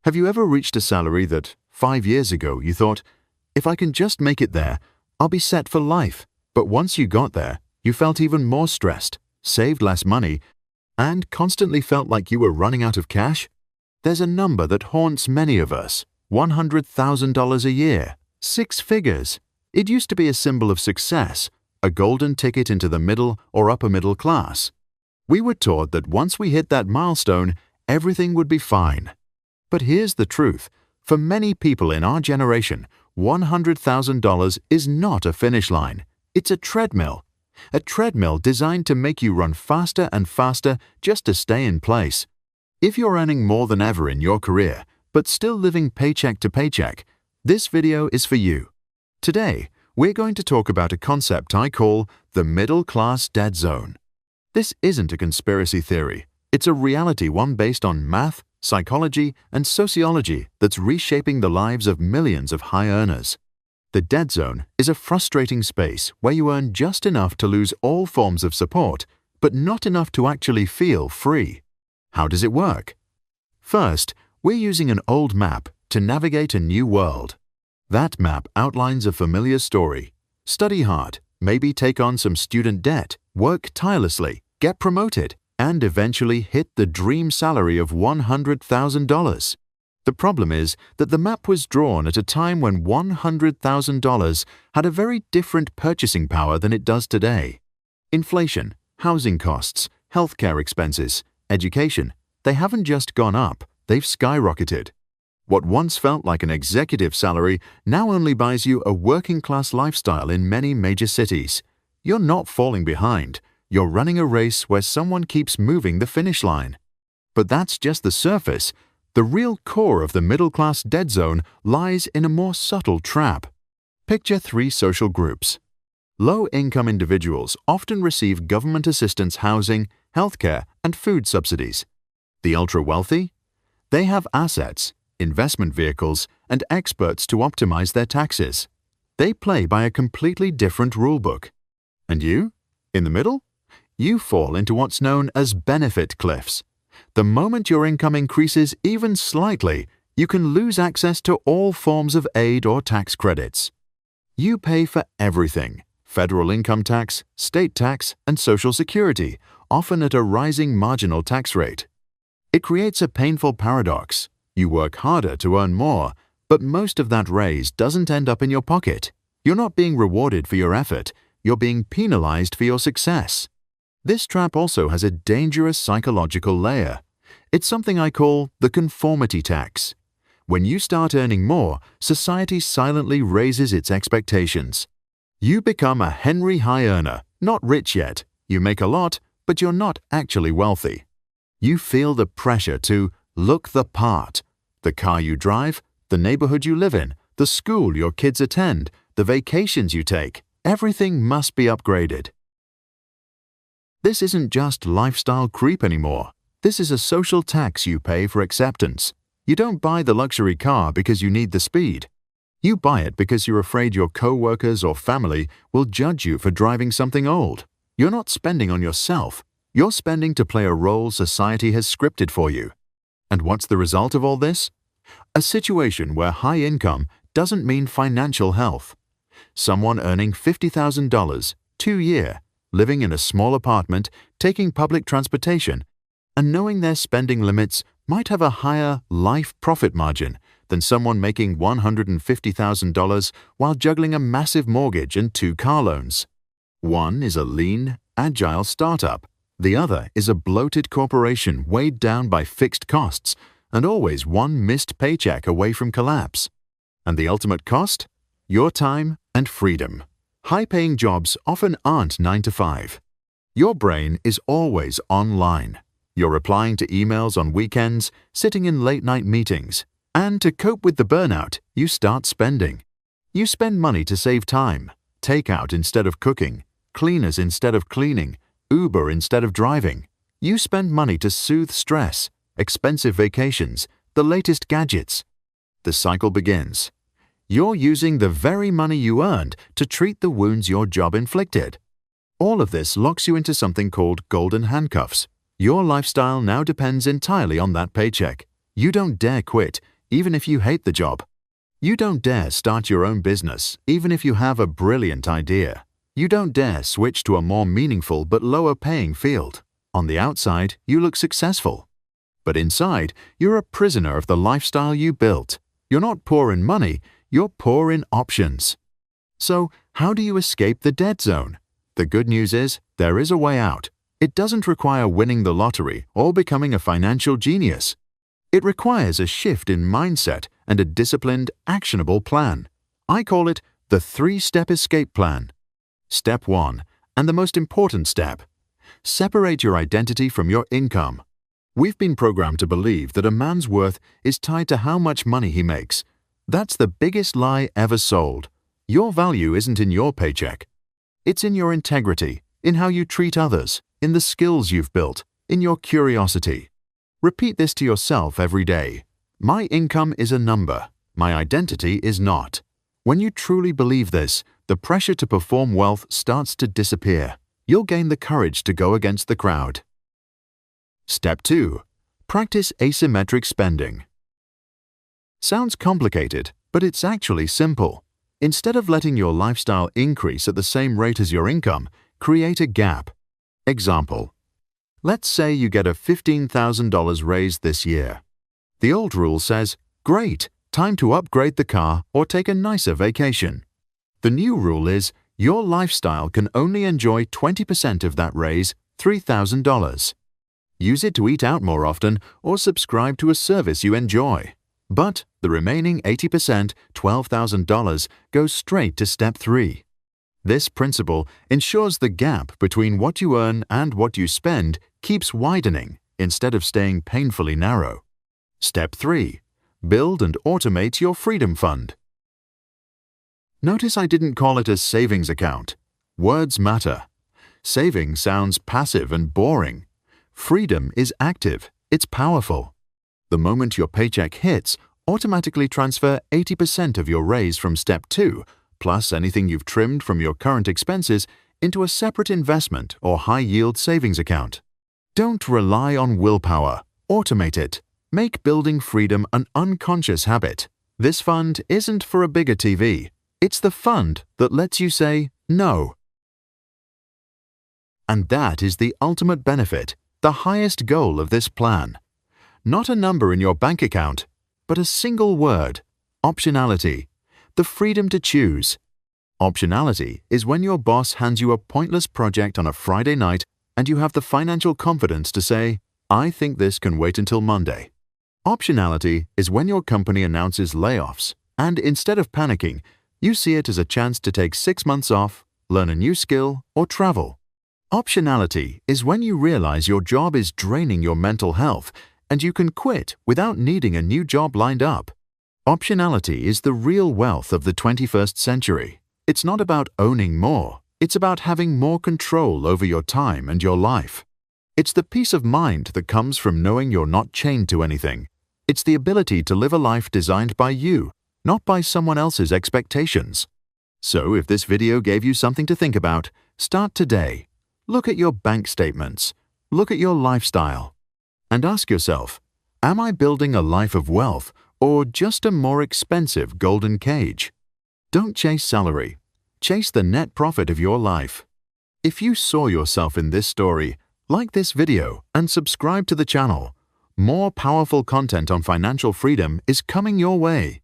Have you ever reached a salary that 5 years ago you thought, if I can just make it there, I'll be set for life? But once you got there, you felt even more stressed, saved less money, and constantly felt like you were running out of cash? There's a number that haunts many of us: $100,000 a year, 6 figures. It used to be a symbol of success, a golden ticket into the middle or upper middle class. We were taught that once we hit that milestone, everything would be fine. But here's the truth. For many people in our generation, $100,000 is not a finish line. It's a treadmill. A treadmill designed to make you run faster and faster just to stay in place. If you're earning more than ever in your career, but still living paycheck to paycheck, this video is for you. Today, we're going to talk about a concept I call the middle class dead zone. This isn't a conspiracy theory. It's a reality, one based on math, psychology, and sociology that's reshaping the lives of millions of high earners. The dead zone is a frustrating space where you earn just enough to lose all forms of support, but not enough to actually feel free. How does it work? First, we're using an old map to navigate a new world. That map outlines a familiar story. Study hard, maybe take on some student debt, work tirelessly, get promoted, and eventually hit the dream salary of $100,000. The problem is that the map was drawn at a time when $100,000 had a very different purchasing power than it does today. Inflation, housing costs, healthcare expenses, education, they haven't just gone up, they've skyrocketed. What once felt like an executive salary now only buys you a working-class lifestyle in many major cities. You're not falling behind. You're running a race where someone keeps moving the finish line. But that's just the surface. The real core of the middle-class dead zone lies in a more subtle trap. Picture 3 social groups. Low-income individuals often receive government assistance housing, healthcare, and food subsidies. The ultra-wealthy? They have assets, investment vehicles, and experts to optimize their taxes. They play by a completely different rulebook. And you? In the middle? You fall into what's known as benefit cliffs. The moment your income increases even slightly, you can lose access to all forms of aid or tax credits. You pay for everything: federal income tax, state tax, and Social Security, often at a rising marginal tax rate. It creates a painful paradox. You work harder to earn more, but most of that raise doesn't end up in your pocket. You're not being rewarded for your effort, you're being penalized for your success. This trap also has a dangerous psychological layer. It's something I call the conformity tax. When you start earning more, society silently raises its expectations. You become a Henry high earner, not rich yet. You make a lot, but you're not actually wealthy. You feel the pressure to look the part. The car you drive, the neighborhood you live in, the school your kids attend, the vacations you take, everything must be upgraded. This isn't just lifestyle creep anymore. This is a social tax you pay for acceptance. You don't buy the luxury car because you need the speed. You buy it because you're afraid your co-workers or family will judge you for driving something old. You're not spending on yourself. You're spending to play a role society has scripted for you. And what's the result of all this? A situation where high income doesn't mean financial health. Someone earning $50,000, 2 year, living in a small apartment, taking public transportation, and knowing their spending limits might have a higher life profit margin than someone making $150,000 while juggling a massive mortgage and 2 car loans. One is a lean, agile startup. The other is a bloated corporation weighed down by fixed costs and always one missed paycheck away from collapse. And the ultimate cost? Your time and freedom. High-paying jobs often aren't 9 to 5. Your brain is always online. You're replying to emails on weekends, sitting in late-night meetings. And to cope with the burnout, you start spending. You spend money to save time, takeout instead of cooking, cleaners instead of cleaning, Uber instead of driving. You spend money to soothe stress, expensive vacations, the latest gadgets. The cycle begins. You're using the very money you earned to treat the wounds your job inflicted. All of this locks you into something called golden handcuffs. Your lifestyle now depends entirely on that paycheck. You don't dare quit, even if you hate the job. You don't dare start your own business, even if you have a brilliant idea. You don't dare switch to a more meaningful but lower-paying field. On the outside, you look successful. But inside, you're a prisoner of the lifestyle you built. You're not poor in money, you're poor in options. So, how do you escape the dead zone? The good news is, there is a way out. It doesn't require winning the lottery or becoming a financial genius. It requires a shift in mindset and a disciplined, actionable plan. I call it the 3-step escape plan. Step 1, and the most important step: separate your identity from your income. We've been programmed to believe that a man's worth is tied to how much money he makes. That's the biggest lie ever sold. Your value isn't in your paycheck. It's in your integrity, in how you treat others, in the skills you've built, in your curiosity. Repeat this to yourself every day. My income is a number. My identity is not. When you truly believe this, the pressure to perform wealth starts to disappear. You'll gain the courage to go against the crowd. Step 2. Practice asymmetric spending. Sounds complicated, but it's actually simple. Instead of letting your lifestyle increase at the same rate as your income, create a gap. Example: let's say you get a $15,000 raise this year. The old rule says, great, time to upgrade the car or take a nicer vacation. The new rule is, your lifestyle can only enjoy 20% of that raise, $3,000. Use it to eat out more often or subscribe to a service you enjoy. But the remaining 80%, $12,000, goes straight to step 3. This principle ensures the gap between what you earn and what you spend keeps widening instead of staying painfully narrow. Step 3. Build and automate your freedom fund. Notice I didn't call it a savings account. Words matter. Saving sounds passive and boring. Freedom is active. It's powerful. The moment your paycheck hits, automatically transfer 80% of your raise from step 2, plus anything you've trimmed from your current expenses, into a separate investment or high-yield savings account. Don't rely on willpower. Automate it. Make building freedom an unconscious habit. This fund isn't for a bigger TV. It's the fund that lets you say no. And that is the ultimate benefit, the highest goal of this plan. Not a number in your bank account, but a single word: optionality. The freedom to choose. Optionality is when your boss hands you a pointless project on a Friday night and you have the financial confidence to say, I think this can wait until Monday. Optionality is when your company announces layoffs and instead of panicking, you see it as a chance to take 6 months off, learn a new skill, or travel. Optionality is when you realize your job is draining your mental health and you can quit without needing a new job lined up. Optionality is the real wealth of the 21st century. It's not about owning more. It's about having more control over your time and your life. It's the peace of mind that comes from knowing you're not chained to anything. It's the ability to live a life designed by you, not by someone else's expectations. So if this video gave you something to think about, start today. Look at your bank statements. Look at your lifestyle. And ask yourself, am I building a life of wealth or just a more expensive golden cage? Don't chase salary. Chase the net profit of your life. If you saw yourself in this story, like this video and subscribe to the channel. More powerful content on financial freedom is coming your way.